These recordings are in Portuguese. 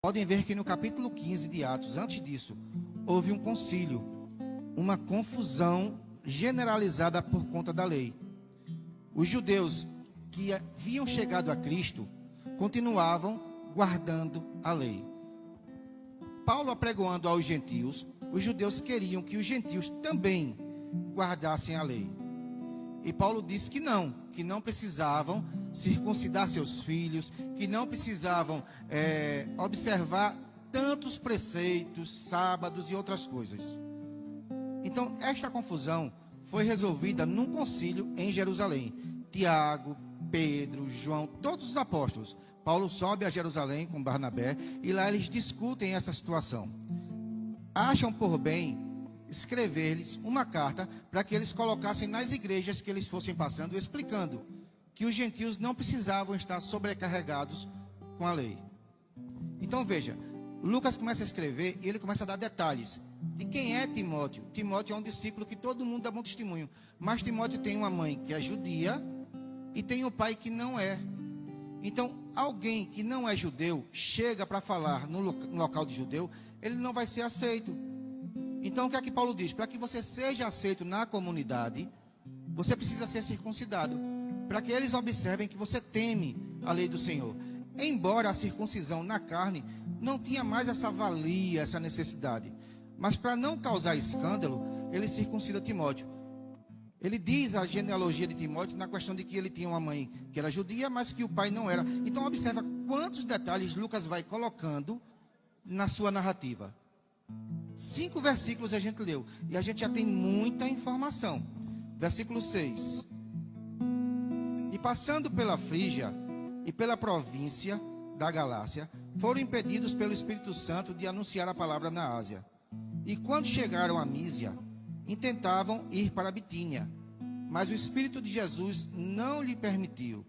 Podem ver que no capítulo 15 de Atos, antes disso, houve um concílio, uma confusão generalizada por conta da lei. Os judeus que haviam chegado a Cristo continuavam guardando a lei. Paulo apregoando aos gentios, os judeus queriam que os gentios também guardassem a lei. E Paulo disse que não precisavam circuncidar seus filhos, que não precisavam observar tantos preceitos, sábados e outras coisas. Então, esta confusão foi resolvida num concílio em Jerusalém. Tiago, Pedro, João, todos os apóstolos. Paulo sobe a Jerusalém com Barnabé e lá eles discutem essa situação. Acham por bem escrever-lhes uma carta para que eles colocassem nas igrejas que eles fossem passando, explicando que os gentios não precisavam estar sobrecarregados com a lei. Então veja, Lucas começa a escrever e ele começa a dar detalhes de quem é Timóteo. Timóteo é um discípulo que todo mundo dá bom testemunho, mas Timóteo tem uma mãe que é judia e tem um pai que não é. Então, alguém que não é judeu chega para falar no local de judeu, ele não vai ser aceito. Então, o que é que Paulo diz? Para que você seja aceito na comunidade, você precisa ser circuncidado, para que eles observem que você teme a lei do Senhor. Embora a circuncisão na carne não tinha mais essa valia, essa necessidade, mas para não causar escândalo, ele circuncida Timóteo. Ele diz a genealogia de Timóteo na questão de que ele tinha uma mãe que era judia, mas que o pai não era. Então observa quantos detalhes Lucas vai colocando na sua narrativa. 5 versículos a gente leu e a gente já tem muita informação. Versículo 6. E passando pela Frígia e pela província da Galácia, foram impedidos pelo Espírito Santo de anunciar a palavra na Ásia. E quando chegaram a Mísia, intentavam ir para a Bitínia, mas o Espírito de Jesus não lhe permitiu.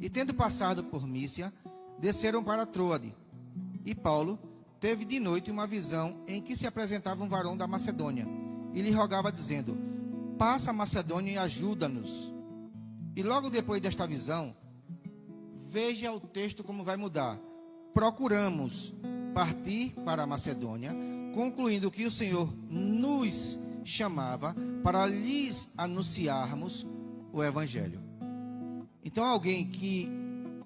E tendo passado por Mísia, desceram para Troade. E Paulo teve de noite uma visão em que se apresentava um varão da Macedônia, e lhe rogava dizendo: passa a Macedônia e ajuda-nos. E logo depois desta visão, veja o texto como vai mudar. Procuramos partir para a Macedônia, concluindo que o Senhor nos chamava para lhes anunciarmos o Evangelho. Então, alguém que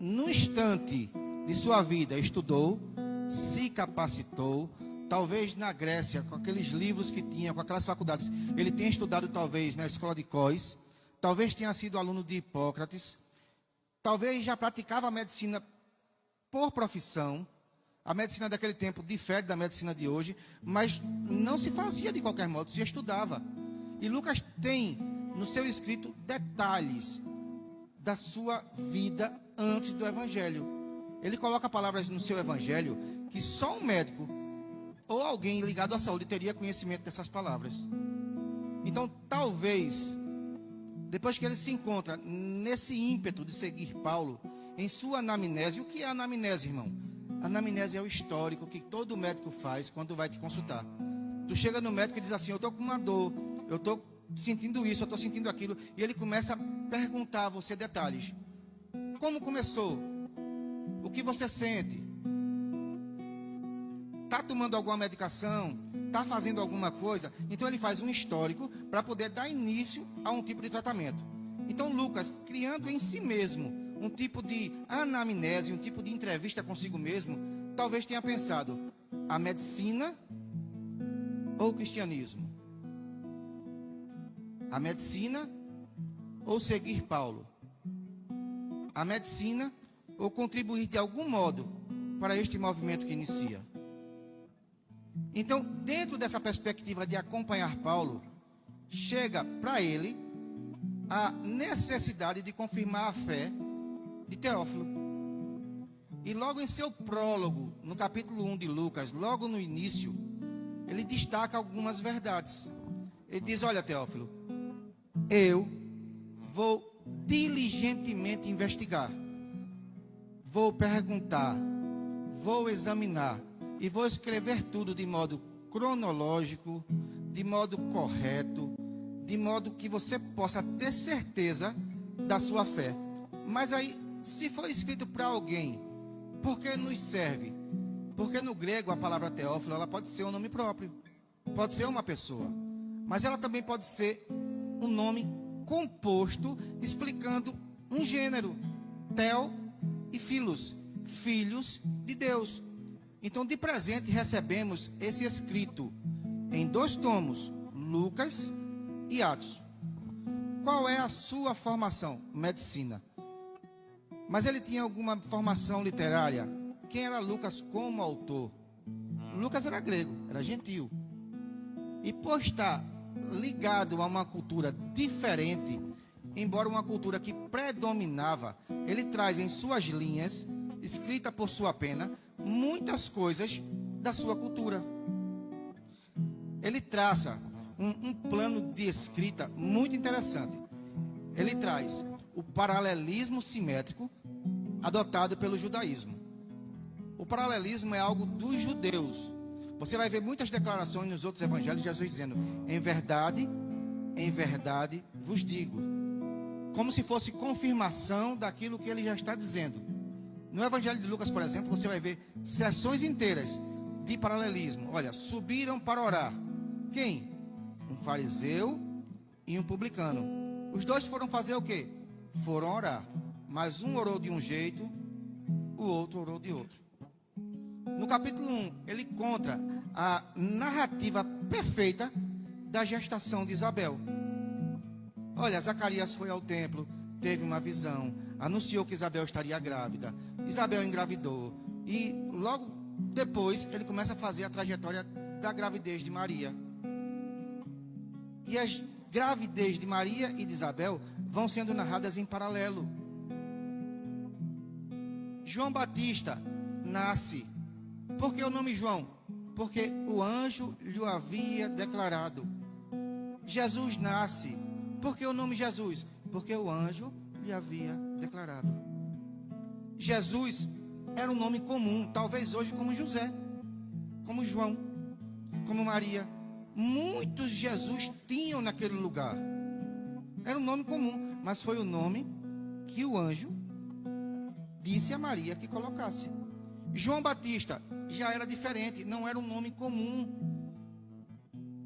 no instante de sua vida estudou, se capacitou, talvez na Grécia, com aqueles livros que tinha, com aquelas faculdades, ele tenha estudado talvez na escola de Cós, talvez tenha sido aluno de Hipócrates, talvez já praticava a medicina por profissão. A medicina daquele tempo difere da medicina de hoje, mas não se fazia de qualquer modo, se estudava. E Lucas tem no seu escrito detalhes da sua vida antes do Evangelho. Ele coloca palavras no seu Evangelho que só um médico ou alguém ligado à saúde teria conhecimento dessas palavras. Então, talvez, depois que ele se encontra nesse ímpeto de seguir Paulo, em sua anamnese. O que é anamnese, irmão? Anamnese é o histórico que todo médico faz quando vai te consultar. Tu chega no médico e diz assim: eu estou com uma dor, eu estou sentindo isso, eu estou sentindo aquilo. E ele começa a perguntar a você detalhes. Como começou? O que você sente? Está tomando alguma medicação? Está fazendo alguma coisa? Então ele faz um histórico para poder dar início a um tipo de tratamento. Então Lucas, criando em si mesmo um tipo de anamnese, um tipo de entrevista consigo mesmo, talvez tenha pensado: a medicina ou o cristianismo? A medicina ou seguir Paulo? A medicina ou contribuir de algum modo para este movimento que inicia? Então, dentro dessa perspectiva de acompanhar Paulo, chega para ele a necessidade de confirmar a fé de Teófilo. E logo em seu prólogo, no capítulo 1 de Lucas, logo no início, ele destaca algumas verdades. Ele diz: olha, Teófilo, eu vou diligentemente investigar, vou perguntar, vou examinar e vou escrever tudo de modo cronológico, de modo correto, de modo que você possa ter certeza da sua fé. Mas aí, se for escrito para alguém, por que nos serve? Porque no grego a palavra Teófilo, ela pode ser um nome próprio, pode ser uma pessoa, mas ela também pode ser um nome composto explicando um gênero, Theo e Filos, filhos de Deus. Então, de presente recebemos esse escrito em 2 tomos, Lucas e Atos. Qual é a sua formação? Medicina. Mas ele tinha alguma formação literária? Quem era Lucas como autor? Lucas era grego, era gentio. E por estar ligado a uma cultura diferente, embora uma cultura que predominava, ele traz em suas linhas, escrita por sua pena, muitas coisas da sua cultura. Ele traça um plano de escrita muito interessante. Ele traz o paralelismo simétrico adotado pelo judaísmo. O paralelismo é algo dos judeus. Você vai ver muitas declarações nos outros evangelhos de Jesus dizendo: em verdade vos digo. Como se fosse confirmação daquilo que ele já está dizendo. No evangelho de Lucas, por exemplo, você vai ver seções inteiras de paralelismo. Olha, subiram para orar. Quem? Um fariseu e um publicano. Os dois foram fazer o quê? Foram orar. Mas um orou de um jeito, o outro orou de outro. No capítulo 1, ele conta a narrativa perfeita da gestação de Isabel. Olha, Zacarias foi ao templo, teve uma visão, anunciou que Isabel estaria grávida. Isabel engravidou. E logo depois ele começa a fazer a trajetória da gravidez de Maria. E as gravidez de Maria e de Isabel vão sendo narradas em paralelo. João Batista nasce. Por que o nome João? Porque o anjo lhe havia declarado. Jesus nasce. Por que o nome Jesus? Porque o anjo lhe havia declarado. Jesus era um nome comum, talvez hoje como José, como João, como Maria. Muitos Jesus tinham naquele lugar. Era um nome comum, mas foi o nome que o anjo disse a Maria que colocasse. João Batista já era diferente, não era um nome comum.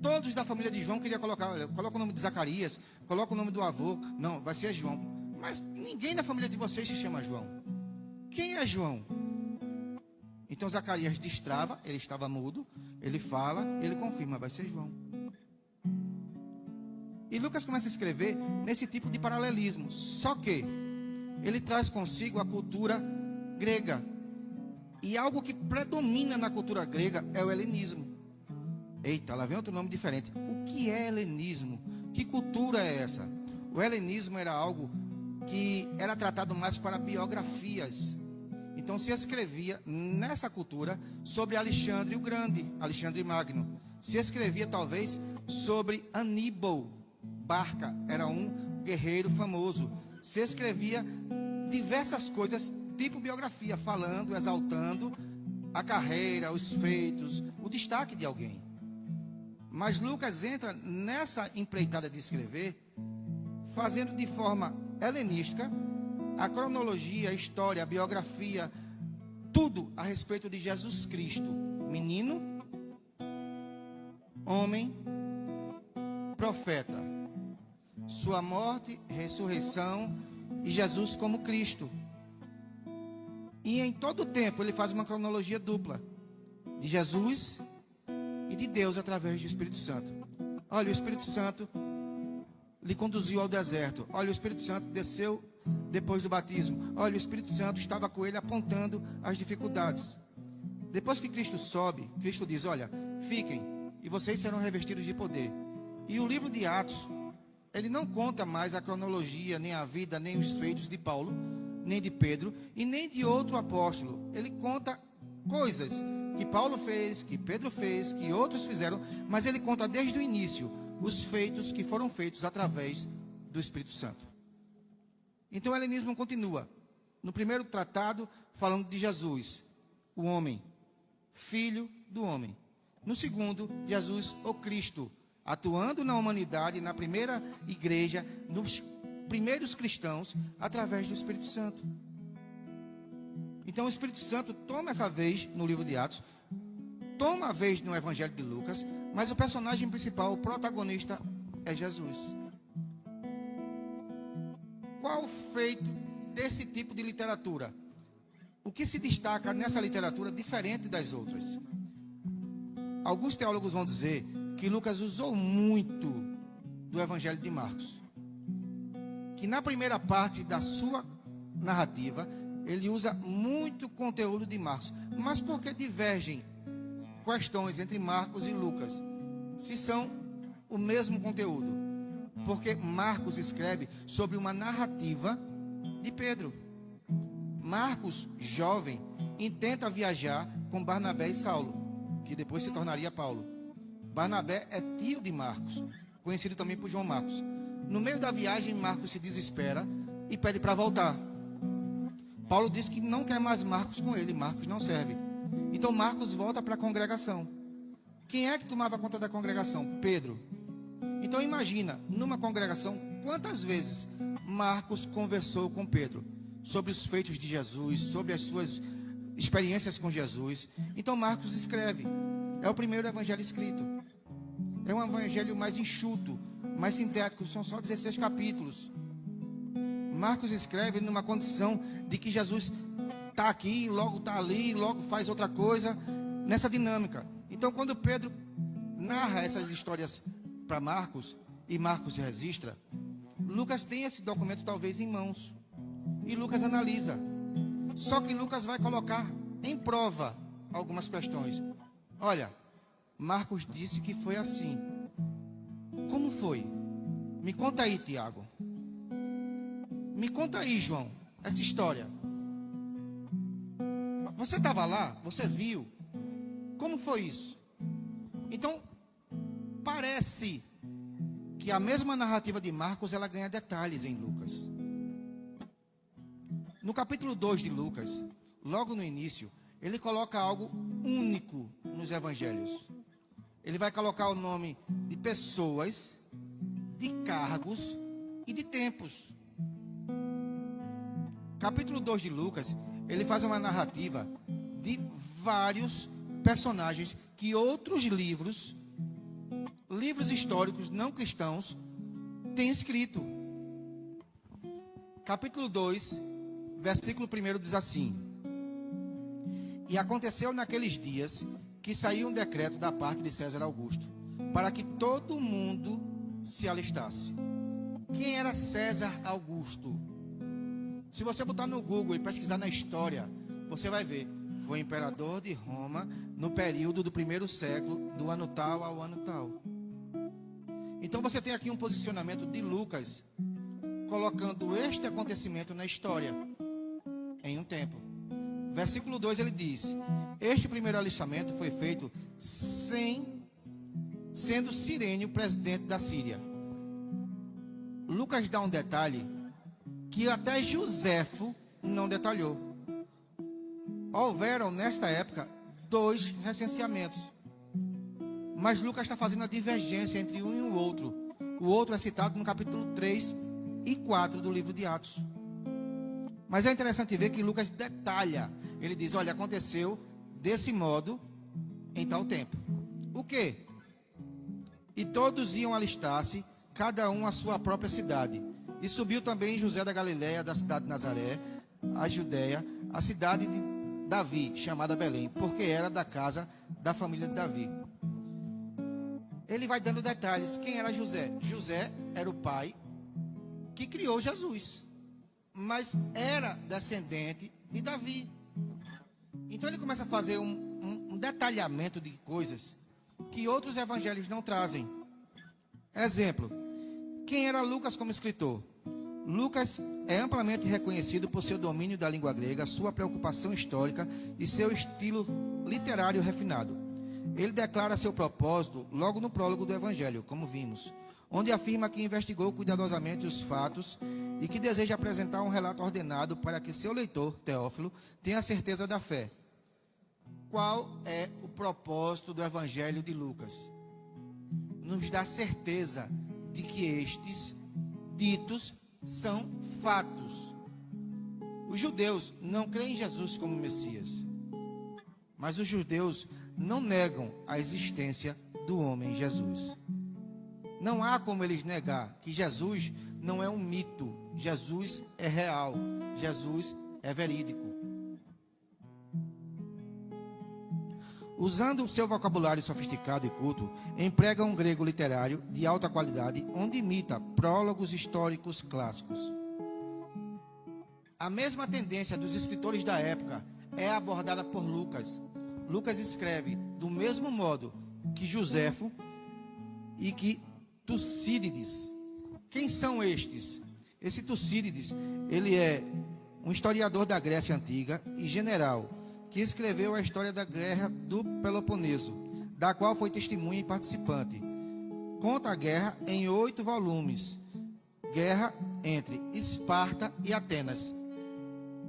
Todos da família de João queriam colocar, olha, coloca o nome de Zacarias, coloca o nome do avô. Não, vai ser João. Mas ninguém na família de vocês se chama João. Quem é João? Então Zacarias destrava, ele estava mudo, ele fala, ele confirma, vai ser João. E Lucas começa a escrever nesse tipo de paralelismo, só que ele traz consigo a cultura grega. E algo que predomina na cultura grega é o helenismo. Eita, lá vem outro nome diferente. O que é helenismo? Que cultura é essa? O helenismo era algo que era tratado mais para biografias. Então se escrevia nessa cultura sobre Alexandre o Grande, Alexandre Magno. Se escrevia talvez sobre Aníbal Barca, era um guerreiro famoso. Se escrevia diversas coisas, tipo biografia, falando, exaltando a carreira, os feitos, o destaque de alguém. Mas Lucas entra nessa empreitada de escrever, fazendo de forma helenística a cronologia, a história, a biografia, tudo a respeito de Jesus Cristo, menino, homem, profeta, sua morte, ressurreição e Jesus como Cristo. E em todo o tempo ele faz uma cronologia dupla de Jesus e de Deus através do Espírito Santo. Olha, o Espírito Santo lhe conduziu ao deserto. Olha, o Espírito Santo desceu depois do batismo. Olha, o Espírito Santo estava com ele apontando as dificuldades. Depois que Cristo sobe, Cristo diz: olha, fiquem e vocês serão revestidos de poder. E o livro de Atos, ele não conta mais a cronologia, nem a vida, nem os feitos de Paulo, nem de Pedro e nem de outro apóstolo. Ele conta coisas que Paulo fez, que Pedro fez, que outros fizeram, mas ele conta desde o início os feitos que foram feitos através do Espírito Santo. Então o helenismo continua. No primeiro tratado, falando de Jesus, o homem, filho do homem. No segundo, Jesus, o Cristo, atuando na humanidade, na primeira igreja, nos primeiros cristãos, através do Espírito Santo. Então o Espírito Santo toma essa vez, no livro de Atos, toma a vez no Evangelho de Lucas, mas o personagem principal, o protagonista, é Jesus. Qual o feito desse tipo de literatura? O que se destaca nessa literatura diferente das outras? Alguns teólogos vão dizer que Lucas usou muito do Evangelho de Marcos. Que na primeira parte da sua narrativa, ele usa muito conteúdo de Marcos. Mas por que divergem questões entre Marcos e Lucas, se são o mesmo conteúdo? Porque Marcos escreve sobre uma narrativa de Pedro. Marcos, jovem, intenta viajar com Barnabé e Saulo, que depois se tornaria Paulo. Barnabé é tio de Marcos, conhecido também por João Marcos. No meio da viagem, Marcos se desespera e pede para voltar. Paulo diz que não quer mais Marcos com ele, Marcos não serve. Então Marcos volta para a congregação. Quem é que tomava conta da congregação? Pedro. Então imagina, numa congregação, quantas vezes Marcos conversou com Pedro sobre os feitos de Jesus, sobre as suas experiências com Jesus. Então Marcos escreve. É o primeiro evangelho escrito. É um evangelho mais enxuto, mais sintético, são só 16 capítulos. Marcos escreve numa condição de que Jesus está aqui, logo está ali, logo faz outra coisa, nessa dinâmica. Então, quando Pedro narra essas histórias para Marcos, e Marcos registra, Lucas tem esse documento talvez em mãos, e Lucas analisa. Só que Lucas vai colocar em prova algumas questões. Olha, Marcos disse que foi assim. Como foi? Me conta aí, Tiago. Me conta aí, João, essa história. Você estava lá? Você viu? Como foi isso? Então, parece que a mesma narrativa de Marcos, ela ganha detalhes em Lucas. No capítulo 2 de Lucas, logo no início, ele coloca algo único nos evangelhos. Ele vai colocar o nome de pessoas, de cargos e de tempos. Capítulo 2 de Lucas, ele faz uma narrativa de vários personagens que outros livros históricos não cristãos, têm escrito. Capítulo 2, versículo 1 diz assim: E aconteceu naqueles dias que saiu um decreto da parte de César Augusto, para que todo mundo se alistasse. Quem era César Augusto? Se você botar no Google e pesquisar na história, você vai ver. Foi imperador de Roma no período do 1º século, do ano tal ao ano tal. Então você tem aqui um posicionamento de Lucas, colocando este acontecimento na história, em um tempo. Versículo 2 ele diz: Este primeiro alistamento foi feito sendo Cirênio presidente da Síria. Lucas dá um detalhe que até Joséfo não detalhou. Houveram, nesta época, 2 recenseamentos. Mas Lucas está fazendo a divergência entre um e o outro. O outro é citado no capítulo 3 e 4 do livro de Atos. Mas é interessante ver que Lucas detalha. Ele diz, olha, aconteceu desse modo em tal tempo. O quê? E todos iam alistar-se, cada um à sua própria cidade. E subiu também José da Galiléia, da cidade de Nazaré, a Judéia, a cidade de Davi, chamada Belém, porque era da casa da família de Davi. Ele vai dando detalhes. Quem era José? José era o pai que criou Jesus, mas era descendente de Davi. Então ele começa a fazer um detalhamento de coisas que outros evangelhos não trazem. Exemplo, quem era Lucas como escritor? Lucas é amplamente reconhecido por seu domínio da língua grega, sua preocupação histórica e seu estilo literário refinado. Ele declara seu propósito logo no prólogo do Evangelho, como vimos, onde afirma que investigou cuidadosamente os fatos e que deseja apresentar um relato ordenado para que seu leitor, Teófilo, tenha certeza da fé. Qual é o propósito do Evangelho de Lucas? Nos dá certeza de que estes ditos são fatos. Os judeus não creem em Jesus como Messias, mas os judeus não negam a existência do homem Jesus. Não há como eles negar que Jesus não é um mito. Jesus é real. Jesus é verídico. Usando o seu vocabulário sofisticado e culto, emprega um grego literário de alta qualidade, onde imita prólogos históricos clássicos. A mesma tendência dos escritores da época é abordada por Lucas. Lucas escreve do mesmo modo que Joséfo e que Tucídides. Quem são estes? Esse Tucídides, ele é um historiador da Grécia Antiga e general, que escreveu a história da guerra do Peloponeso, da qual foi testemunha e participante. Conta a guerra em 8 volumes. Guerra entre Esparta e Atenas.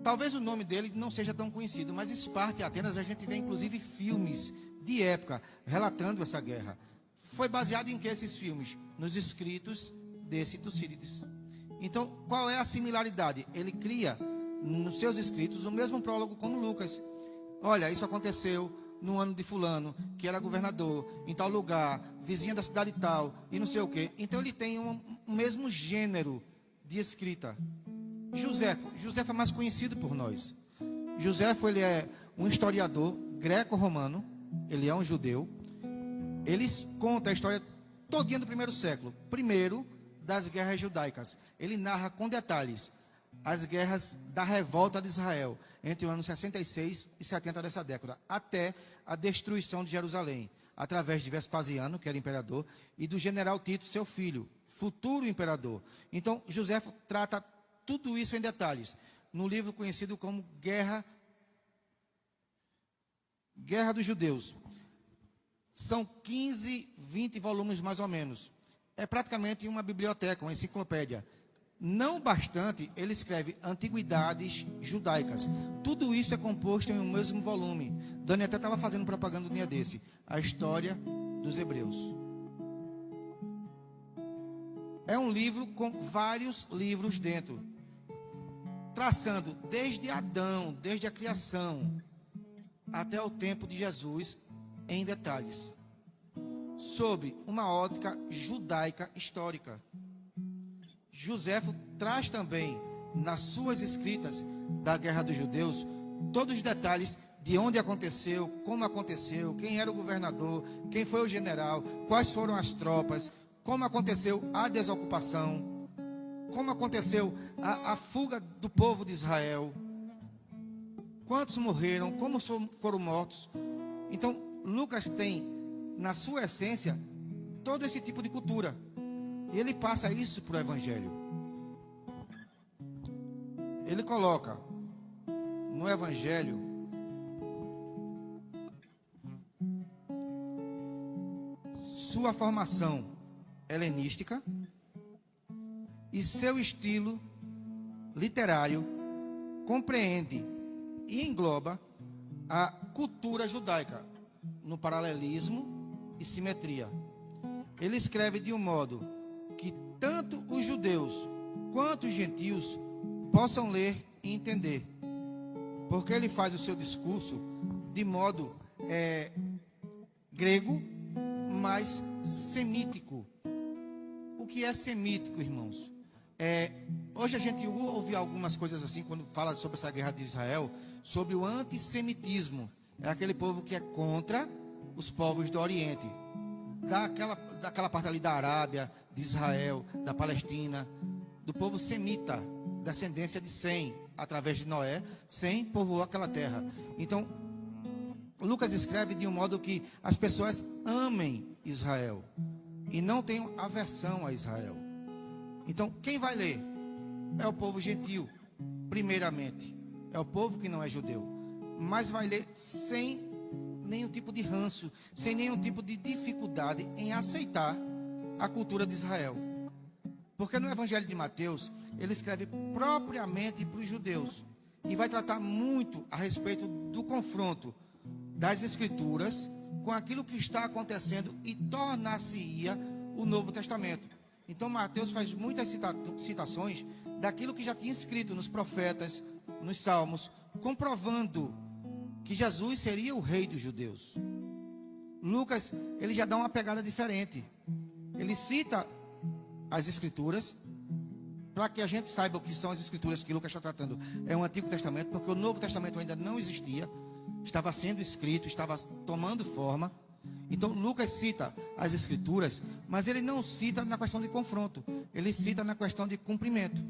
Talvez o nome dele não seja tão conhecido, mas Esparta e Atenas a gente vê inclusive filmes de época relatando essa guerra. Foi baseado em que esses filmes? Nos escritos desse Tucídides. Então, qual é a similaridade? Ele cria nos seus escritos o mesmo prólogo como Lucas. Olha, isso aconteceu no ano de fulano, que era governador, em tal lugar, vizinha da cidade tal, e não sei o quê. Então ele tem um mesmo gênero de escrita. Joséfo é mais conhecido por nós. Joséfo, ele é um historiador greco-romano, ele é um judeu. Ele conta a história todinha do primeiro século, primeiro das guerras judaicas. Ele narra com detalhes as guerras da revolta de Israel, entre o ano 66 e 70 dessa década, até a destruição de Jerusalém, através de Vespasiano, que era imperador, e do general Tito, seu filho, futuro imperador. Então, Joséfo trata tudo isso em detalhes, no livro conhecido como Guerra dos Judeus. São 15, 20 volumes mais ou menos. É praticamente uma biblioteca, uma enciclopédia. Não bastante, ele escreve antiguidades judaicas. Tudo isso é composto em um mesmo volume. Dani até estava fazendo propaganda um dia desse. A história dos hebreus. É um livro com vários livros dentro. Traçando desde Adão, desde a criação, até o tempo de Jesus, em detalhes. Sobre uma ótica judaica histórica. Joséfo traz também, nas suas escritas da Guerra dos Judeus, todos os detalhes de onde aconteceu, como aconteceu, quem era o governador, quem foi o general, quais foram as tropas, como aconteceu a desocupação, como aconteceu a fuga do povo de Israel, quantos morreram, como foram mortos. Então, Lucas tem, na sua essência, todo esse tipo de cultura. E ele passa isso para o Evangelho. Ele coloca no Evangelho sua formação helenística e seu estilo literário compreende e engloba a cultura judaica no paralelismo e simetria. Ele escreve de um modo que tanto os judeus quanto os gentios possam ler e entender, porque ele faz o seu discurso de modo grego, mas semítico. O que é semítico, irmãos? Hoje a gente ouve algumas coisas assim, quando fala sobre essa guerra de Israel, sobre o antissemitismo. É aquele povo que é contra os povos do Oriente, daquela parte ali da Arábia, de Israel, da Palestina, do povo semita, descendência de Sem, através de Noé. Sem povoou aquela terra. Então, Lucas escreve de um modo que as pessoas amem Israel e não tenham aversão a Israel. Então, quem vai ler? É o povo gentil, primeiramente. É o povo que não é judeu, mas vai ler sem nenhum tipo de ranço, sem nenhum tipo de dificuldade em aceitar a cultura de Israel. Porque no Evangelho de Mateus, ele escreve propriamente para os judeus e vai tratar muito a respeito do confronto das Escrituras com aquilo que está acontecendo e tornar-se-ia o Novo Testamento. Então Mateus faz muitas citações daquilo que já tinha escrito nos profetas, nos salmos, comprovando que Jesus seria o rei dos judeus. Lucas, ele já dá uma pegada diferente. Ele cita as Escrituras, para que a gente saiba o que são as Escrituras que Lucas está tratando. É o Antigo Testamento, porque o Novo Testamento ainda não existia, estava sendo escrito, estava tomando forma. Então Lucas cita as Escrituras, mas ele não cita na questão de confronto, ele cita na questão de cumprimento.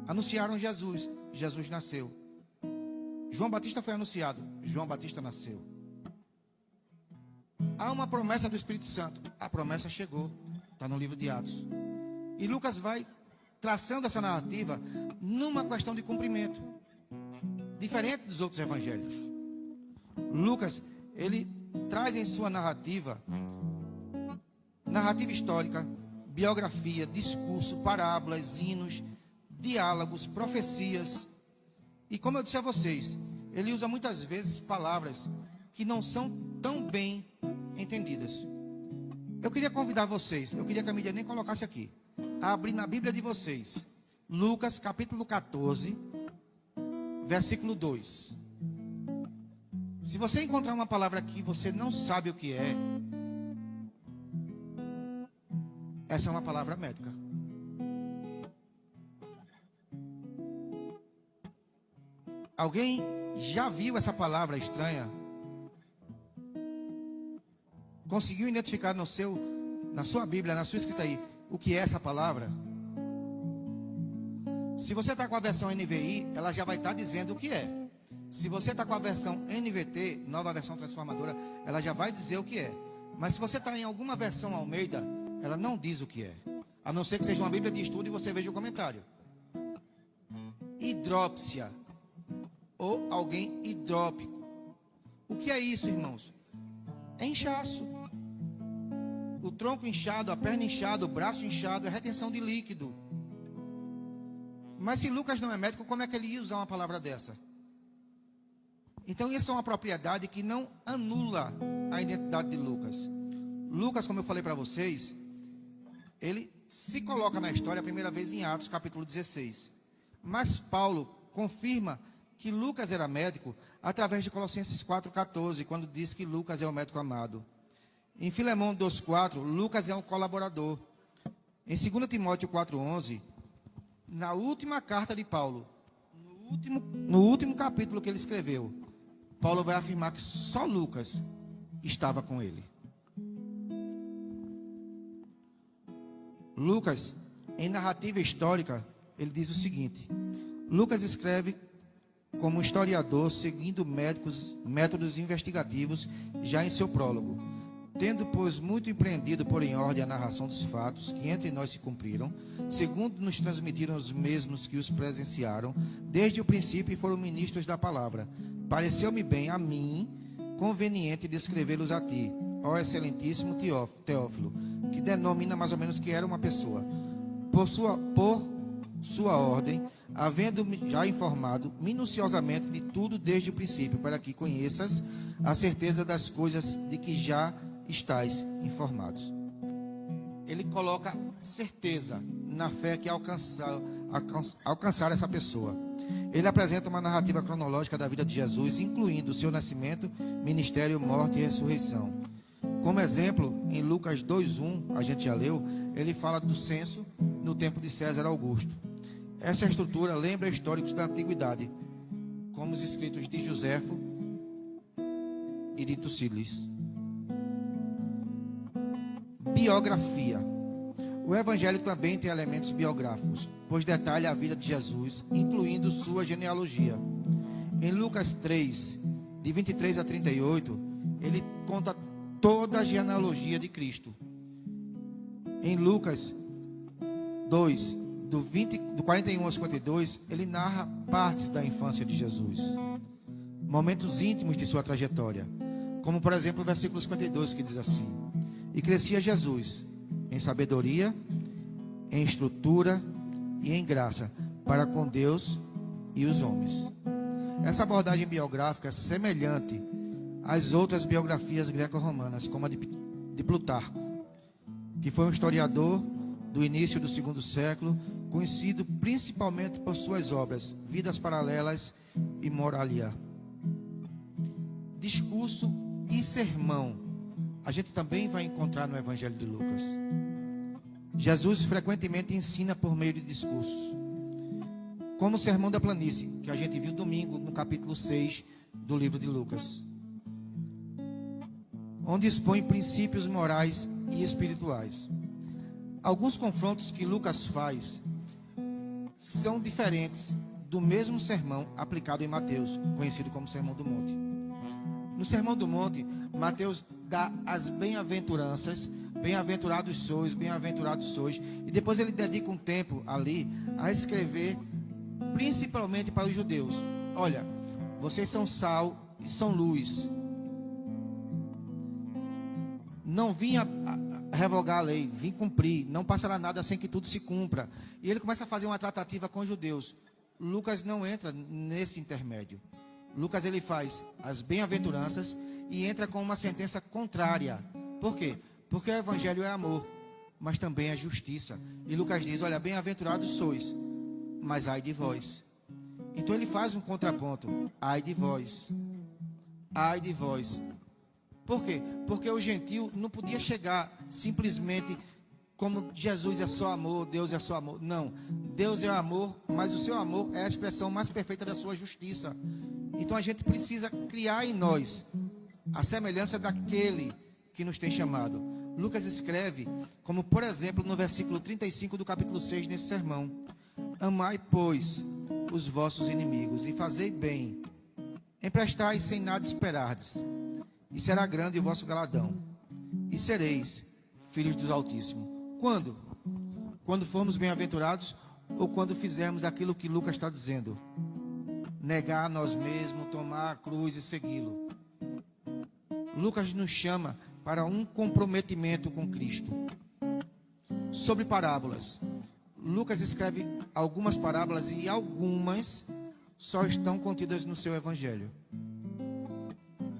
Anunciaram Jesus, Jesus nasceu. João Batista foi anunciado, João Batista nasceu. Há uma promessa do Espírito Santo, a promessa chegou, está no livro de Atos. E Lucas vai traçando essa narrativa numa questão de cumprimento, diferente dos outros evangelhos. Lucas, ele traz em sua narrativa histórica, biografia, discurso, parábolas, hinos, diálogos, profecias. E como eu disse a vocês, ele usa muitas vezes palavras que não são tão bem entendidas. Eu queria convidar vocês, eu queria que a mídia nem colocasse aqui, a abrir na Bíblia de vocês, Lucas capítulo 14, versículo 2. Se você encontrar uma palavra que você não sabe o que é, essa é uma palavra médica. Alguém já viu essa palavra estranha? Conseguiu identificar na sua Bíblia, na sua escrita aí, o que é essa palavra? Se você está com a versão NVI, ela já vai estar dizendo o que é. Se você está com a versão NVT, nova versão transformadora, ela já vai dizer o que é. Mas se você está em alguma versão Almeida, ela não diz o que é. A não ser que seja uma Bíblia de estudo e você veja o comentário. Hidrópsia. Ou alguém hidrópico. O que é isso, irmãos? É inchaço. O tronco inchado, a perna inchada, o braço inchado, é retenção de líquido. Mas se Lucas não é médico, como é que ele ia usar uma palavra dessa? Então isso é uma propriedade que não anula a identidade de Lucas. Lucas, como eu falei para vocês, ele se coloca na história a primeira vez em Atos capítulo 16. Mas Paulo confirma que Lucas era médico através de Colossenses 4,14, quando diz que Lucas é o médico amado. Em Filemão 2,4, Lucas é um colaborador. Em 2 Timóteo 4,11, na última carta de Paulo, no último capítulo que ele escreveu, Paulo vai afirmar que só Lucas estava com ele. Lucas, em narrativa histórica, ele diz o seguinte: Lucas escreve como historiador, seguindo métodos investigativos, já em seu prólogo. Tendo, pois, muito empreendido por em ordem a narração dos fatos que entre nós se cumpriram, segundo nos transmitiram os mesmos que os presenciaram, desde o princípio e foram ministros da palavra, pareceu-me bem a mim conveniente descrevê-los a ti, ó excelentíssimo Teófilo, que denomina mais ou menos que era uma pessoa, por sua ordem, havendo-me já informado minuciosamente de tudo desde o princípio, para que conheças a certeza das coisas de que já estáis informados. Ele coloca certeza na fé que alcançar essa pessoa. Ele apresenta uma narrativa cronológica da vida de Jesus, incluindo o seu nascimento, ministério, morte e ressurreição. Como exemplo, em Lucas 2,1, a gente já leu, ele fala do censo no tempo de César Augusto. Essa estrutura lembra históricos da antiguidade, como os escritos de Joséfo e de Tucídides. Biografia. O Evangelho também tem elementos biográficos, pois detalha a vida de Jesus, incluindo sua genealogia. Em Lucas 3, de 23 a 38, ele conta toda a genealogia de Cristo. Em Lucas 2, do 41 ao 52, ele narra partes da infância de Jesus, momentos íntimos de sua trajetória, como por exemplo o versículo 52, que diz assim: e crescia Jesus em sabedoria, em estrutura e em graça para com Deus e os homens. Essa abordagem biográfica é semelhante às outras biografias greco-romanas, como a de Plutarco, que foi um historiador do início do segundo século, conhecido principalmente por suas obras Vidas Paralelas e Moralia. Discurso e sermão a gente também vai encontrar no Evangelho de Lucas. Jesus frequentemente ensina por meio de discursos, como o Sermão da Planície, que a gente viu domingo no capítulo 6 do livro de Lucas, onde expõe princípios morais e espirituais. Alguns confrontos que Lucas faz são diferentes do mesmo sermão aplicado em Mateus, conhecido como Sermão do Monte. No Sermão do Monte, Mateus dá as bem-aventuranças, bem-aventurados sois, e depois ele dedica um tempo ali a escrever principalmente para os judeus. Olha, vocês são sal e são luz. Não vim a revogar a lei, vim cumprir, não passará nada sem que tudo se cumpra. E ele começa a fazer uma tratativa com os judeus. Lucas não entra nesse intermédio. Lucas ele faz as bem-aventuranças e entra com uma sentença contrária. Por quê? Porque o evangelho é amor, mas também é justiça. E Lucas diz, olha, bem-aventurados sois, mas ai de vós. Então ele faz um contraponto, ai de vós, ai de vós. Por quê? Porque o gentil não podia chegar simplesmente como Jesus é só amor, Deus é só amor. Não, Deus é amor, mas o seu amor é a expressão mais perfeita da sua justiça. Então a gente precisa criar em nós a semelhança daquele que nos tem chamado. Lucas escreve, como por exemplo no versículo 35 do capítulo 6 nesse sermão: amai, pois, os vossos inimigos e fazei bem, emprestai sem nada esperardes, e será grande o vosso galardão, e sereis filhos do Altíssimo. Quando? Quando formos bem-aventurados ou quando fizermos aquilo que Lucas está dizendo? Negar a nós mesmos, tomar a cruz e segui-lo. Lucas nos chama para um comprometimento com Cristo. Sobre parábolas, Lucas escreve algumas parábolas e algumas só estão contidas no seu evangelho.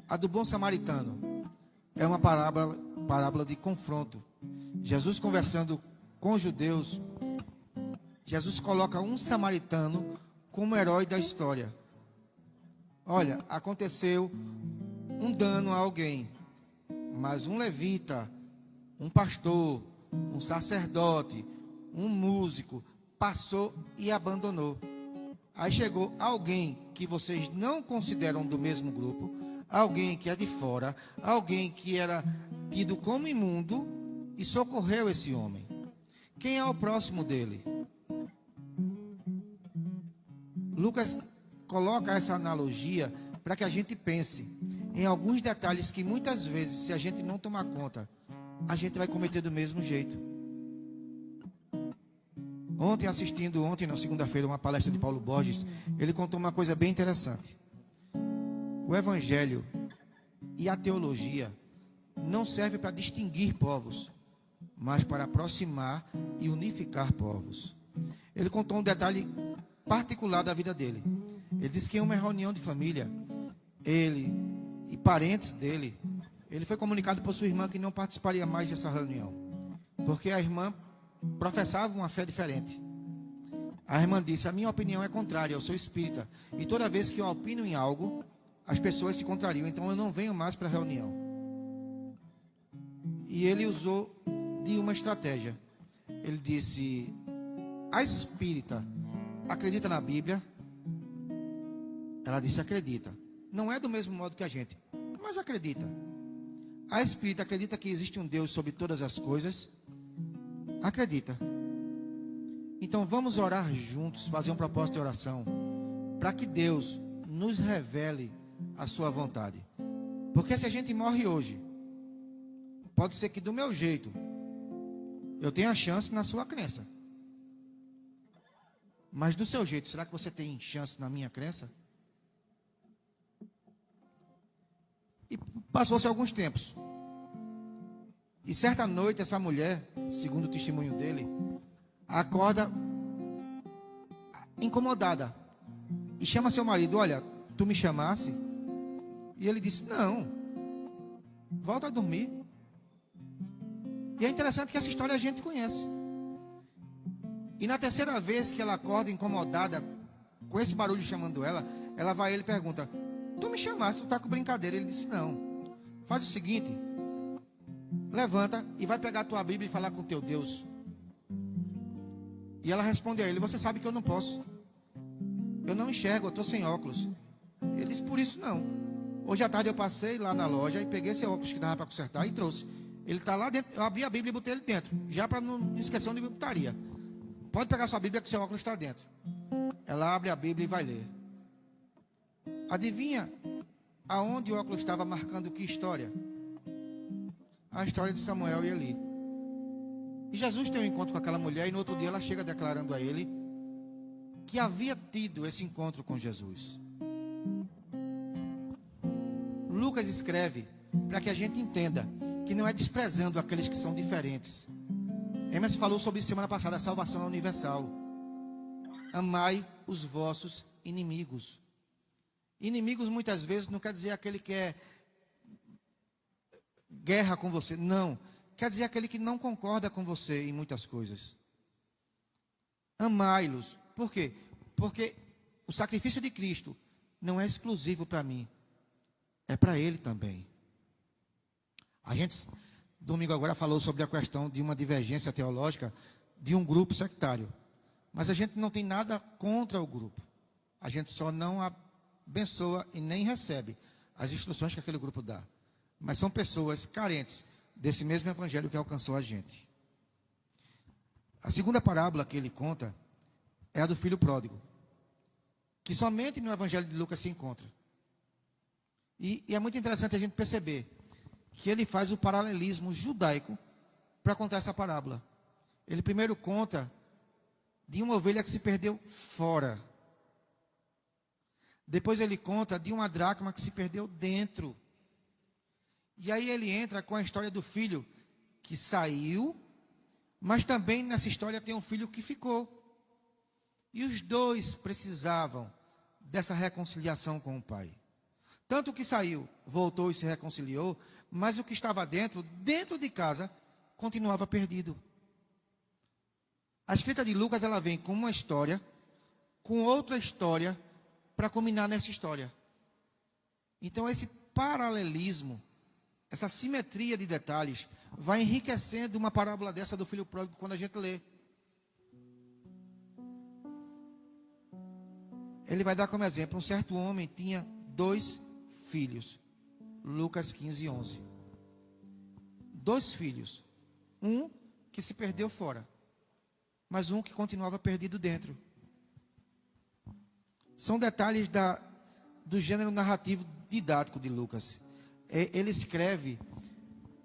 A do bom samaritano é uma parábola de confronto. Jesus conversando com os judeus, Jesus coloca um samaritano como herói da história. Olha, aconteceu um dano a alguém, mas um levita, um pastor, um sacerdote, um músico passou e abandonou. Aí chegou alguém que vocês não consideram do mesmo grupo, alguém que é de fora, alguém que era tido como imundo, e socorreu esse homem. Quem é o próximo dele? Lucas coloca essa analogia para que a gente pense em alguns detalhes que muitas vezes, se a gente não tomar conta, a gente vai cometer do mesmo jeito. Ontem, na segunda-feira, uma palestra de Paulo Borges, ele contou uma coisa bem interessante. O evangelho e a teologia não servem para distinguir povos, mas para aproximar e unificar povos. Ele contou um detalhe particular da vida dele. Ele disse que em uma reunião de família, ele e parentes dele, ele foi comunicado por sua irmã que não participaria mais dessa reunião, porque a irmã professava uma fé diferente. A irmã disse, a minha opinião é contrária, eu sou espírita, e toda vez que eu opino em algo, as pessoas se contrariam, então eu não venho mais para a reunião. E ele usou de uma estratégia. Ele disse, a espírita acredita na Bíblia? Ela disse, acredita. Não é do mesmo modo que a gente, mas acredita. A espírita acredita que existe um Deus sobre todas as coisas? Acredita. Então vamos orar juntos, fazer um propósito de oração, para que Deus nos revele a sua vontade. Porque se a gente morre hoje, pode ser que do meu jeito eu tenha chance na sua crença, mas do seu jeito, será que você tem chance na minha crença? E passou-se alguns tempos, e certa noite essa mulher, segundo o testemunho dele, acorda incomodada e chama seu marido, olha, tu me chamasse? E ele disse, não, volta a dormir. E é interessante que essa história a gente conhece. E na terceira vez que ela acorda incomodada com esse barulho chamando ela, ela vai a ele e pergunta, tu me chamaste, tu está com brincadeira? Ele disse, não, faz o seguinte, levanta e vai pegar a tua Bíblia e falar com o teu Deus. E ela responde a ele, você sabe que eu não posso. Eu não enxergo, eu estou sem óculos. Ele disse, por isso não. Hoje à tarde eu passei lá na loja e peguei esse óculos que dava para consertar e trouxe. Ele está lá dentro, eu abri a Bíblia e botei ele dentro, já para não esquecer onde eu botaria. Pode pegar sua Bíblia que seu óculos está dentro. Ela abre a Bíblia e vai ler. Adivinha aonde o óculos estava marcando que história? A história de Samuel e Eli. E Jesus tem um encontro com aquela mulher e no outro dia ela chega declarando a ele que havia tido esse encontro com Jesus. Lucas escreve para que a gente entenda que não é desprezando aqueles que são diferentes. Emerson falou sobre isso semana passada, a salvação é universal. Amai os vossos inimigos. Inimigos muitas vezes não quer dizer aquele que é guerra com você, não. Quer dizer aquele que não concorda com você em muitas coisas. Amai-los. Por quê? Porque o sacrifício de Cristo não é exclusivo para mim. É para Ele também. A gente, domingo agora, falou sobre a questão de uma divergência teológica de um grupo sectário. Mas a gente não tem nada contra o grupo. A gente só não abençoa e nem recebe as instruções que aquele grupo dá. Mas são pessoas carentes desse mesmo evangelho que alcançou a gente. A segunda parábola que ele conta é a do filho pródigo, que somente no evangelho de Lucas se encontra. E é muito interessante a gente perceber que ele faz o paralelismo judaico para contar essa parábola. Ele primeiro conta de uma ovelha que se perdeu fora. Depois ele conta de uma dracma que se perdeu dentro. E aí ele entra com a história do filho que saiu, mas também nessa história tem um filho que ficou. E os dois precisavam dessa reconciliação com o pai. Tanto o que saiu, voltou e se reconciliou, mas o que estava dentro de casa, continuava perdido. A escrita de Lucas, ela vem com uma história, com outra história, para culminar nessa história. Então esse paralelismo, essa simetria de detalhes, vai enriquecendo uma parábola dessa do filho pródigo quando a gente lê. Ele vai dar como exemplo, um certo homem tinha 2 filhos. Lucas 15, 11. 2 filhos. Um que se perdeu fora, mas um que continuava perdido dentro. São detalhes do gênero narrativo didático de Lucas. Ele escreve,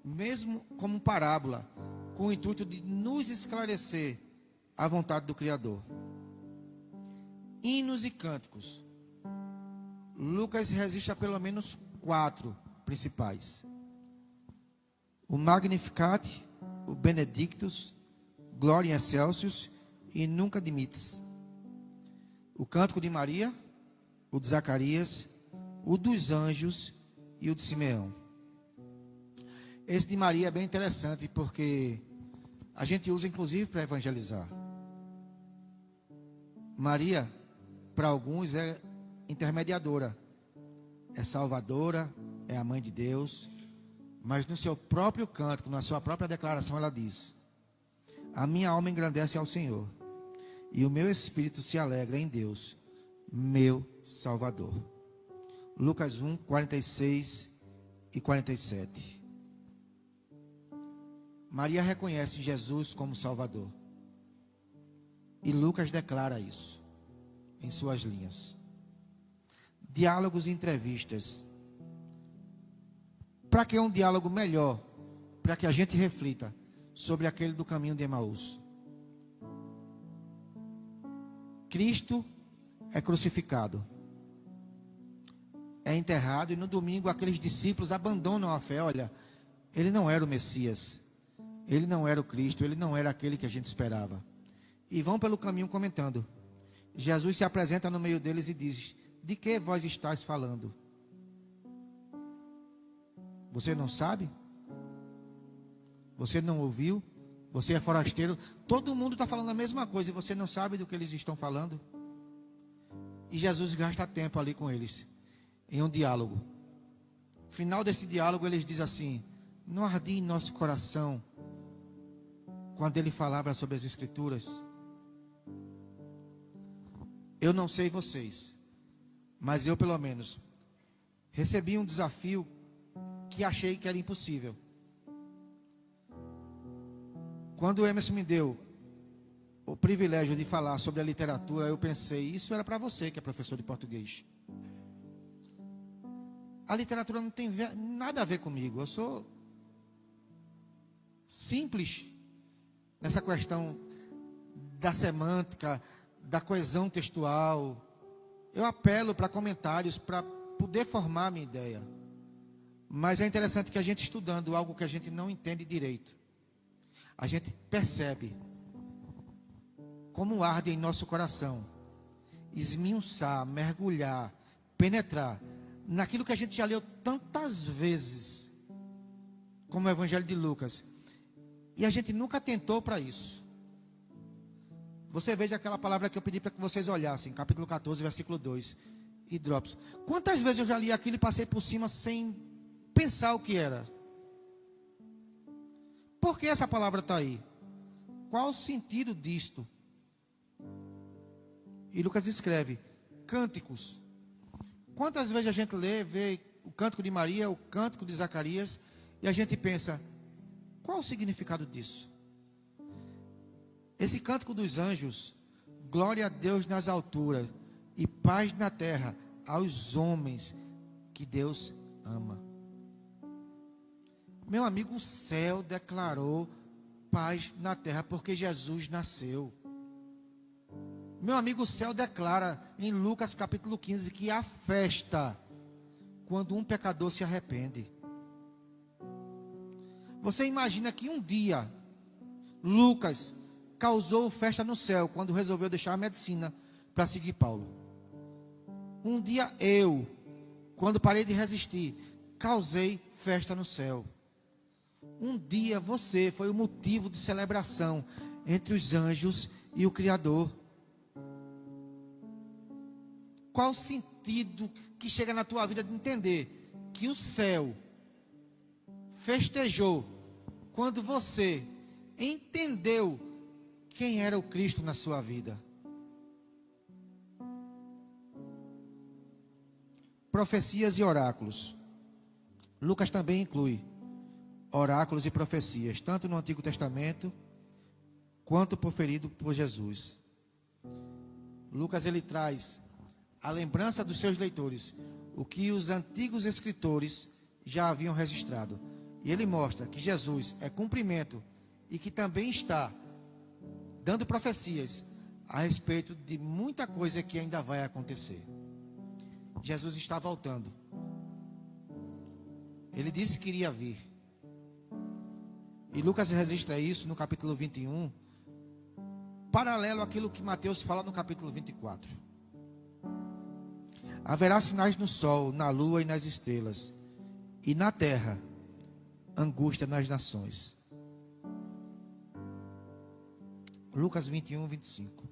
mesmo como parábola, com o intuito de nos esclarecer a vontade do Criador. Hinos e cânticos. Lucas registra pelo menos 4 principais: o Magnificat, o Benedictus, Gloria in Excelsis e Nunca Dimittis. O Cântico de Maria, o de Zacarias, o dos anjos e o de Simeão. Esse de Maria é bem interessante porque a gente usa inclusive para evangelizar. Maria, para alguns, é intermediadora, é salvadora, é a mãe de Deus, mas no seu próprio cântico, na sua própria declaração, ela diz: a minha alma engrandece ao Senhor, e o meu espírito se alegra em Deus, meu Salvador. Lucas 1, 46 e 47. Maria reconhece Jesus como Salvador, e Lucas declara isso em suas linhas. Diálogos e entrevistas. Para que um diálogo melhor? Para que a gente reflita sobre aquele do caminho de Emaús. Cristo é crucificado, é enterrado, e no domingo aqueles discípulos abandonam a fé. Olha, ele não era o Messias, ele não era o Cristo, ele não era aquele que a gente esperava. E vão pelo caminho comentando. Jesus se apresenta no meio deles e diz: de que vós estáis falando? Você não sabe? Você não ouviu? Você é forasteiro? Todo mundo está falando a mesma coisa e você não sabe do que eles estão falando? E Jesus gasta tempo ali com eles, em um diálogo. final desse diálogo, ele diz assim: não ardia em nosso coração quando ele falava sobre as Escrituras? Eu não sei vocês, mas eu, pelo menos, recebi um desafio que achei que era impossível. Quando o Emerson me deu o privilégio de falar sobre a literatura, eu pensei, isso era para você que é professor de português. A literatura não tem nada a ver comigo. Eu sou simples nessa questão da semântica, da coesão textual. Eu apelo para comentários para poder formar a minha ideia. Mas é interessante que a gente, estudando algo que a gente não entende direito, a gente percebe como arde em nosso coração esmiuçar, mergulhar, penetrar naquilo que a gente já leu tantas vezes, como o Evangelho de Lucas, e a gente nunca tentou para isso. Você veja aquela palavra que eu pedi para que vocês olhassem, capítulo 14, versículo 2, hidrópis. Quantas vezes eu já li aquilo e passei por cima sem pensar o que era? Por que essa palavra está aí? Qual o sentido disto? E Lucas escreve, cânticos. Quantas vezes a gente vê o cântico de Maria, o cântico de Zacarias, e a gente pensa, qual o significado disso? Esse cântico dos anjos, glória a Deus nas alturas e paz na terra aos homens que Deus ama. Meu amigo, o céu declarou paz na terra porque Jesus nasceu. Meu amigo, o céu declara em Lucas capítulo 15 que há festa quando um pecador se arrepende. Você imagina que um dia Lucas causou festa no céu quando resolveu deixar a medicina para seguir Paulo. Um dia eu, quando parei de resistir, causei festa no céu. Um dia você foi o motivo de celebração entre os anjos e o Criador. Qual o sentido que chega na tua vida de entender que o céu festejou quando você entendeu quem era o Cristo na sua vida? Profecias e oráculos. Lucas também inclui oráculos e profecias, tanto no Antigo Testamento quanto proferido por Jesus. Lucas, ele traz a lembrança dos seus leitores, o que os antigos escritores já haviam registrado. E ele mostra que Jesus é cumprimento e que também está dando profecias a respeito de muita coisa que ainda vai acontecer. Jesus está voltando. Ele disse que iria vir. E Lucas registra isso no capítulo 21, paralelo àquilo que Mateus fala no capítulo 24. Haverá sinais no sol, na lua e nas estrelas, e na terra, angústia nas nações. Lucas 21, 25.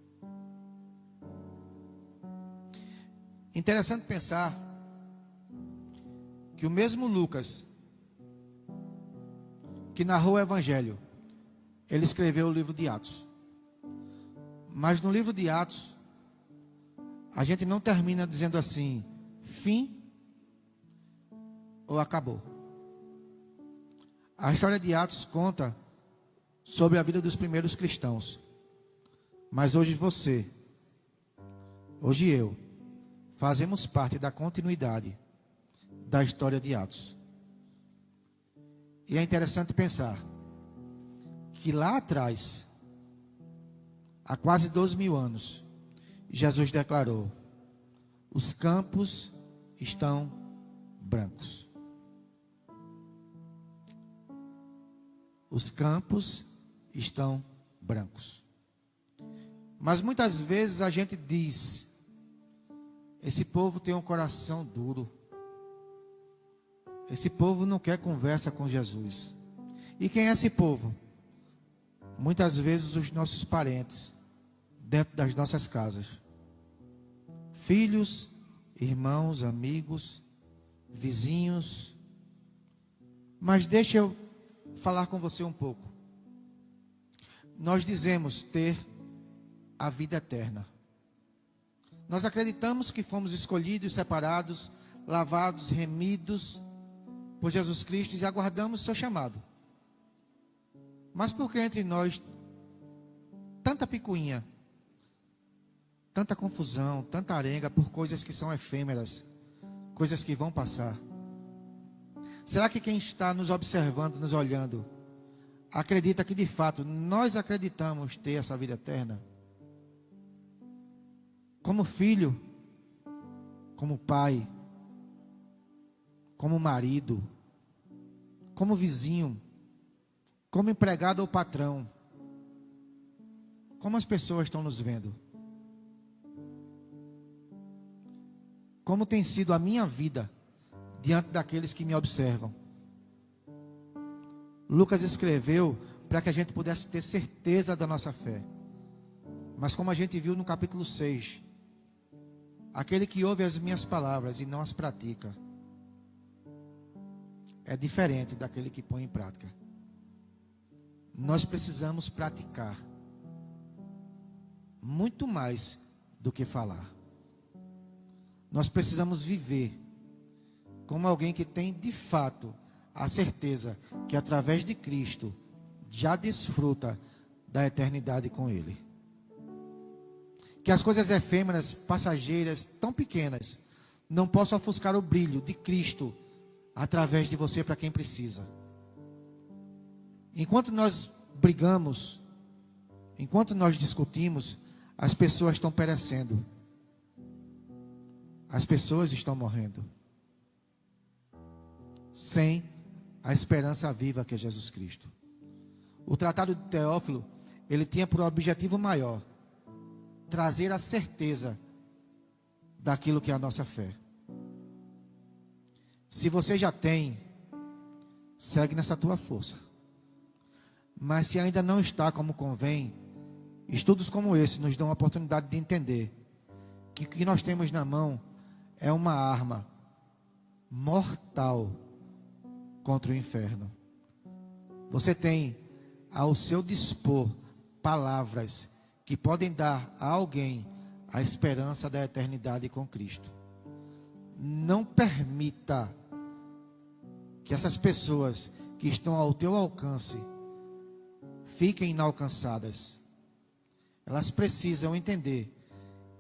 Interessante pensar que o mesmo Lucas que narrou o Evangelho, ele escreveu o livro de Atos. Mas no livro de Atos, a gente não termina dizendo assim, fim ou acabou. A história de Atos conta sobre a vida dos primeiros cristãos. Mas hoje você, hoje eu, fazemos parte da continuidade da história de Atos. E é interessante pensar que lá atrás, há quase 12.000 anos, Jesus declarou: os campos estão brancos. Os campos estão brancos. Mas muitas vezes a gente diz: esse povo tem um coração duro. Esse povo não quer conversa com Jesus. E quem é esse povo? Muitas vezes os nossos parentes, dentro das nossas casas. Filhos, irmãos, amigos, vizinhos, Mas deixa eu falar com você um pouco. Nós dizemos ter a vida eterna. Nós acreditamos que fomos escolhidos, separados, lavados, remidos por Jesus Cristo e aguardamos o seu chamado. Mas por que entre nós tanta picuinha, tanta confusão, tanta arenga por coisas que são efêmeras, coisas que vão passar? Será que quem está nos observando, nos olhando, acredita que de fato nós acreditamos ter essa vida eterna? Como filho, como pai, como marido, como vizinho, como empregado ou patrão, como as pessoas estão nos vendo? Como tem sido a minha vida diante daqueles que me observam? Lucas escreveu para que a gente pudesse ter certeza da nossa fé. Mas como a gente viu no capítulo 6, aquele que ouve as minhas palavras e não as pratica é diferente daquele que põe em prática. Nós precisamos praticar muito mais do que falar. Nós precisamos viver como alguém que tem de fato a certeza que através de Cristo já desfruta da eternidade com Ele. Que as coisas efêmeras, passageiras, tão pequenas, não possam ofuscar o brilho de Cristo através de você para quem precisa. Enquanto nós brigamos, enquanto nós discutimos, as pessoas estão perecendo. As pessoas estão morrendo. Sem a esperança viva que é Jesus Cristo. O tratado de Teófilo, ele tinha por objetivo maior trazer a certeza daquilo que é a nossa fé. Se você já tem, segue nessa tua força. Mas se ainda não está como convém, estudos como esse nos dão a oportunidade de entender que o que nós temos na mão é uma arma mortal contra o inferno. Você tem ao seu dispor palavras que podem dar a alguém a esperança da eternidade com Cristo. Não permita que essas pessoas que estão ao teu alcance fiquem inalcançadas. Elas precisam entender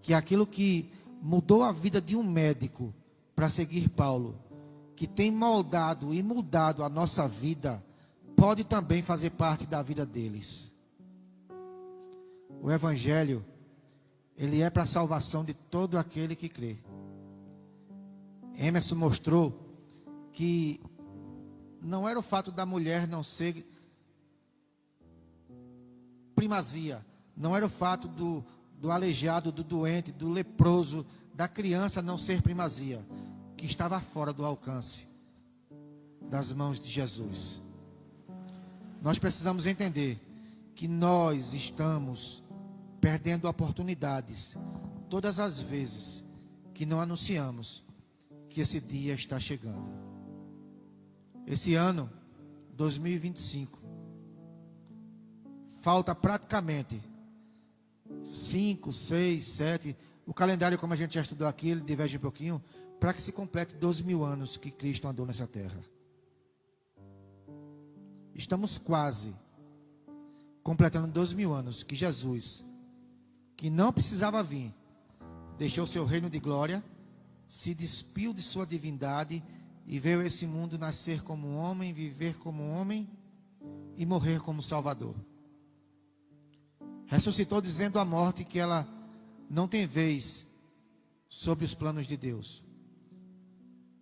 que aquilo que mudou a vida de um médico para seguir Paulo, que tem moldado e mudado a nossa vida, pode também fazer parte da vida deles. O Evangelho, ele é para a salvação de todo aquele que crê. Emerson mostrou que não era o fato da mulher não ser primazia, não era o fato do aleijado, do doente, do leproso, da criança não ser primazia, que estava fora do alcance das mãos de Jesus. Nós precisamos entender que nós estamos perdendo oportunidades todas as vezes que não anunciamos que esse dia está chegando. Esse ano, 2025, falta praticamente 5, 6, 7, o calendário como a gente já estudou aqui, ele diverge um pouquinho, para que se complete 12.000 anos que Cristo andou nessa terra. Estamos quase completando 12.000 anos que Jesus, que não precisava vir, deixou seu reino de glória, se despiu de sua divindade e veio a esse mundo nascer como homem, viver como homem e morrer como Salvador. Ressuscitou dizendo à morte que ela não tem vez sobre os planos de Deus.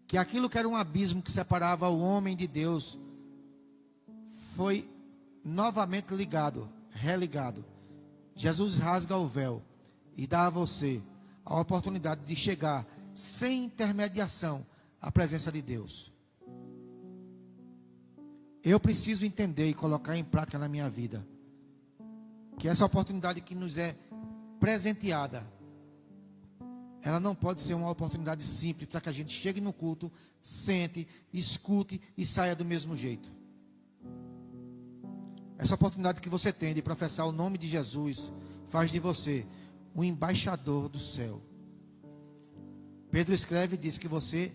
Que aquilo que era um abismo que separava o homem de Deus foi novamente ligado, religado. Jesus rasga o véu e dá a você a oportunidade de chegar sem intermediação à presença de Deus. Eu preciso entender e colocar em prática na minha vida que essa oportunidade que nos é presenteada ela não pode ser uma oportunidade simples para que a gente chegue no culto, sente, escute e saia do mesmo jeito. Essa oportunidade que você tem de professar o nome de Jesus faz de você um embaixador do céu. Pedro escreve e diz que você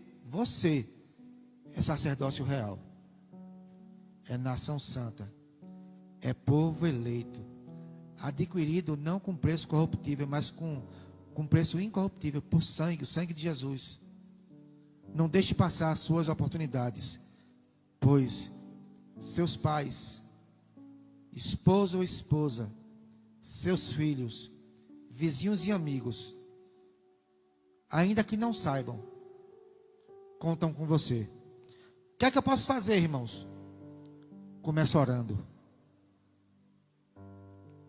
é sacerdócio real, é nação santa, é povo eleito, adquirido não com preço corruptível, mas com preço incorruptível, por sangue, o sangue de Jesus. Não deixe passar as suas oportunidades, pois seus pais, esposo ou esposa, seus filhos, vizinhos e amigos, ainda que não saibam, contam com você. O que é que eu posso fazer, irmãos? Começa orando.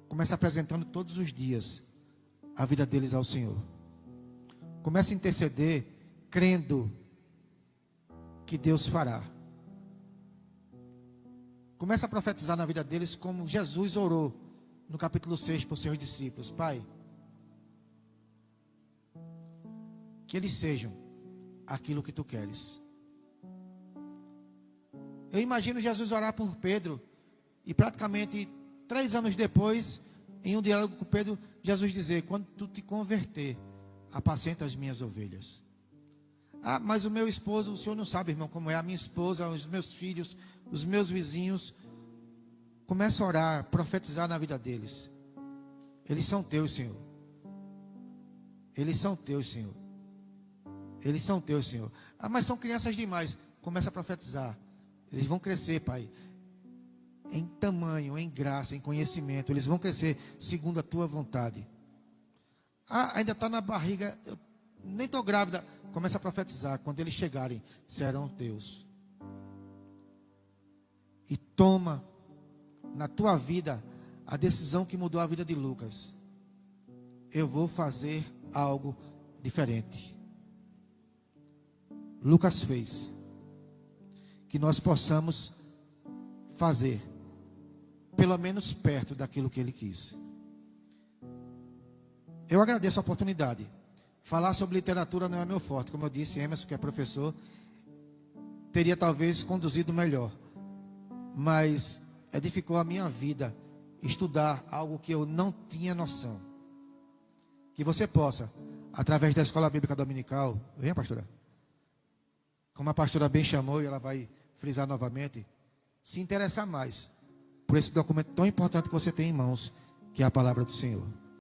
Começa apresentando todos os dias a vida deles ao Senhor. Começa a interceder, crendo que Deus fará. Começa a profetizar na vida deles como Jesus orou no capítulo 6 por seus discípulos. Pai, que eles sejam aquilo que tu queres. Eu imagino Jesus orar por Pedro e praticamente 3 anos depois, em um diálogo com Pedro, Jesus dizer: quando tu te converter, apacenta as minhas ovelhas. Ah, mas o meu esposo, o senhor não sabe, irmão, como é a minha esposa, os meus filhos, os meus vizinhos. Começa a orar, profetizar na vida deles. Eles são teus, Senhor. Eles são teus, Senhor. Eles são teus, Senhor. Ah, mas são crianças demais. Começa a profetizar. Eles vão crescer, Pai, em tamanho, em graça, em conhecimento. Eles vão crescer segundo a tua vontade. Ah, ainda está na barriga, eu nem estou grávida. Começa a profetizar. Quando eles chegarem, serão teus. E toma na tua vida a decisão que mudou a vida de Lucas. Eu vou fazer algo diferente. Lucas fez. Que nós possamos fazer, pelo menos perto daquilo que ele quis. Eu agradeço a oportunidade. Falar sobre literatura não é meu forte. Como eu disse, Emerson, que é professor, teria talvez conduzido melhor. Mas edificou a minha vida estudar algo que eu não tinha noção. Que você possa, através da Escola Bíblica Dominical, venha, pastora, como a pastora bem chamou, e ela vai frisar novamente, se interessar mais por esse documento tão importante que você tem em mãos, que é a palavra do Senhor.